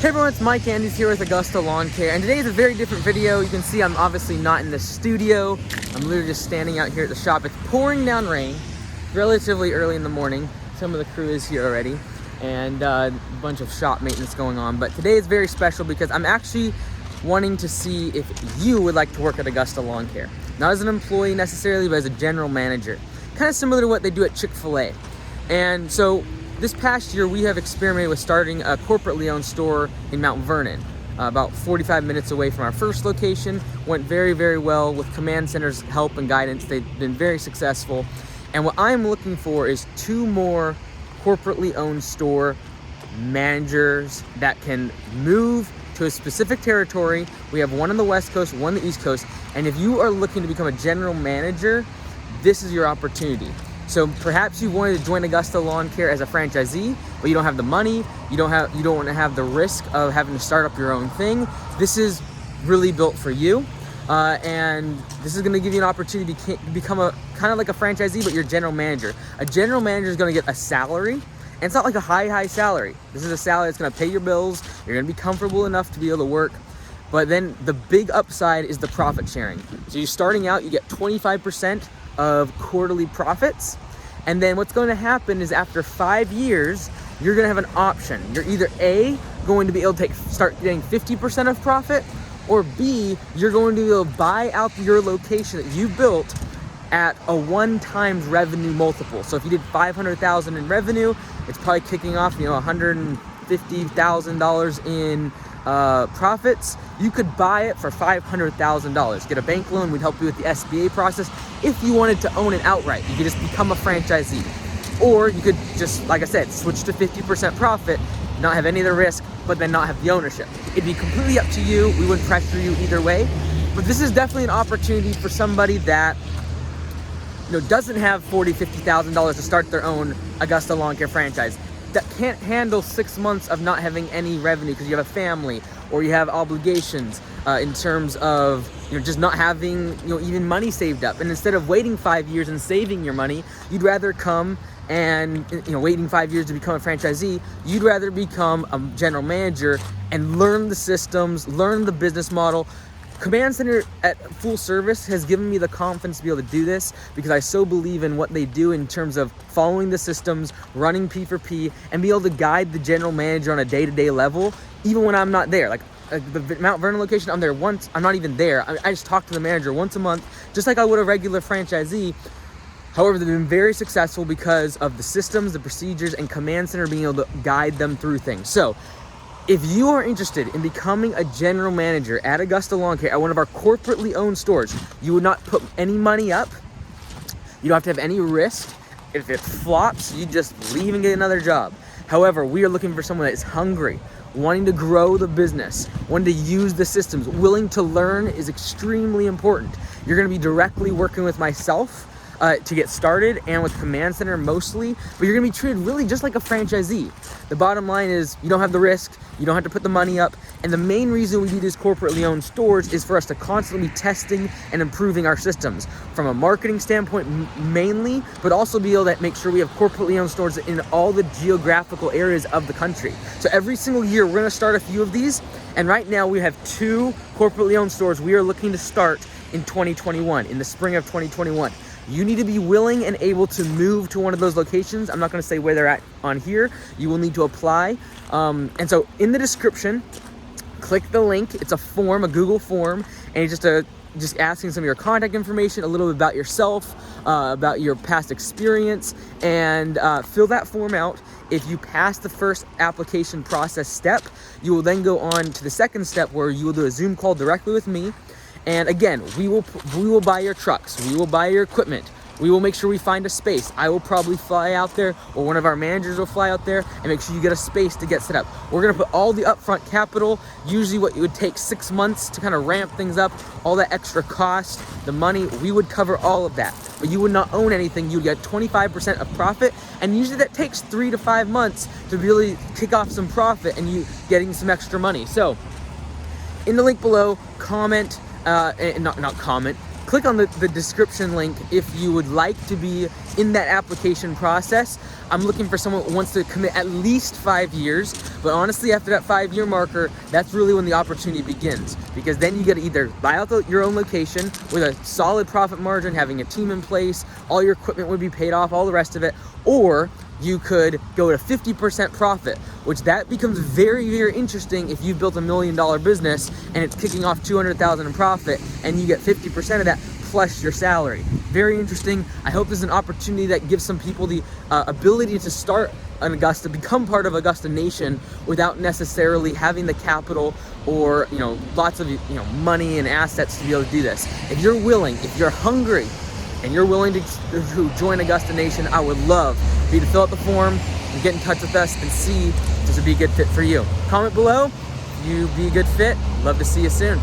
Hey everyone, it's Mike Andes here with Augusta Lawn Care, and today is a very different video. You can see I'm obviously not in the studio. I'm literally just standing out here at the shop. It's pouring down rain, relatively early in the morning. Some of the crew is here already, and a bunch of shop maintenance going on. But today is very special because I'm actually wanting to see if you would like to work at Augusta Lawn Care. Not as an employee necessarily, but as a general manager. Kind of similar to what they do at Chick-fil-A. And so this past year, we have experimented with starting a corporately owned store in Mount Vernon, about 45 minutes away from our first location. Went very, very well with Command Center's help and guidance. They've been very successful. And what I'm looking for is 2 more corporately owned store managers that can move to a specific territory. We have one on the West Coast, one on the East Coast. And if you are looking to become a general manager, this is your opportunity. So perhaps you wanted to join Augusta Lawn Care as a franchisee, but you don't have the money, you don't want to have the risk of having to start up your own thing. This is really built for you, and this is going to give you an opportunity to become a kind of like a franchisee, but you're general manager. A general manager is going to get a salary, and it's not like a high salary. This is a salary that's going to pay your bills. You're going to be comfortable enough to be able to work. But then the big upside is the profit sharing. So you're starting out, you get 25% of quarterly profits, and then what's going to happen is after 5 years you're going to have an option. You're either A, going to be able to start getting 50% of profit, or B, you're going to be able to buy out your location that you built at a 1x revenue multiple. So if you did $500,000 in revenue, it's probably kicking off $150,000 in profits. You could buy it for $500,000. Get a bank loan. We'd help you with the SBA process. If you wanted to own it outright, you could just become a franchisee. Or you could just, like I said, switch to 50% profit, not have any of the risk, but then not have the ownership. It'd be completely up to you. We wouldn't pressure you either way. But this is definitely an opportunity for somebody that doesn't have $40,000, $50,000 to start their own Augusta Lawn Care franchise, that can't handle 6 months of not having any revenue because you have a family or you have obligations in terms of just not having even money saved up. And instead of waiting 5 years and saving your money, you'd rather come and waiting 5 years to become a franchisee, you'd rather become a general manager and learn the systems, learn the business model. Command Center at full service has given me the confidence to be able to do this because I so believe in what they do in terms of following the systems, running P4P, and be able to guide the general manager on a day-to-day level, even when I'm not there. Like the Mount Vernon location, I'm there once, I'm not even there. I just talk to the manager once a month, just like I would a regular franchisee. However, they've been very successful because of the systems, the procedures, and Command Center being able to guide them through things. So if you are interested in becoming a general manager at Augusta Lawn Care at one of our corporately owned stores, you would not put any money up. You don't have to have any risk. If it flops, you just leave and get another job. However, we are looking for someone that is hungry, wanting to grow the business, wanting to use the systems, willing to learn is extremely important. You're going to be directly working with myself to get started and with Command Center mostly, but you're gonna be treated really just like a franchisee. The bottom line is you don't have the risk, you don't have to put the money up, and the main reason we do these corporately owned stores is for us to constantly be testing and improving our systems from a marketing standpoint mainly, but also be able to make sure we have corporately owned stores in all the geographical areas of the country. So every single year we're gonna start a few of these, and right now we have 2 corporately owned stores we are looking to start in 2021, in the spring of 2021. You need to be willing and able to move to one of those locations. I'm not going to say where they're at on here. You will need to apply. And so in the description, click the link. It's a form, a Google form, and it's just asking some of your contact information, a little bit about yourself, about your past experience, and fill that form out. If you pass the first application process step, you will then go on to the second step where you will do a Zoom call directly with me. And again, we will buy your trucks, we will buy your equipment, we will make sure we find a space. I will probably fly out there, or one of our managers will fly out there and make sure you get a space to get set up. We're gonna put all the upfront capital, usually what it would take 6 months to kind of ramp things up, all that extra cost, the money, we would cover all of that. But you would not own anything, you would get 25% of profit, and usually that takes 3 to 5 months to really kick off some profit and you getting some extra money. So in the link below, comment, click on the description link if you would like to be in that application process. I'm looking for someone who wants to commit at least 5 years, but honestly, after that 5-year marker, that's really when the opportunity begins, because then you get to either buy out your own location with a solid profit margin, having a team in place, all your equipment would be paid off, all the rest of it, or you could go to 50% profit, which that becomes very, very interesting if you've built $1 million business and it's kicking off 200,000 in profit and you get 50% of that plus your salary. Very interesting. I hope there's an opportunity that gives some people the ability to start an Augusta, become part of Augusta Nation without necessarily having the capital or lots of money and assets to be able to do this. If you're willing, if you're hungry, and you're willing to join Augusta Nation, I would love for you to fill out the form and get in touch with us and see if this would be a good fit for you. Comment below if you be a good fit. Love to see you soon.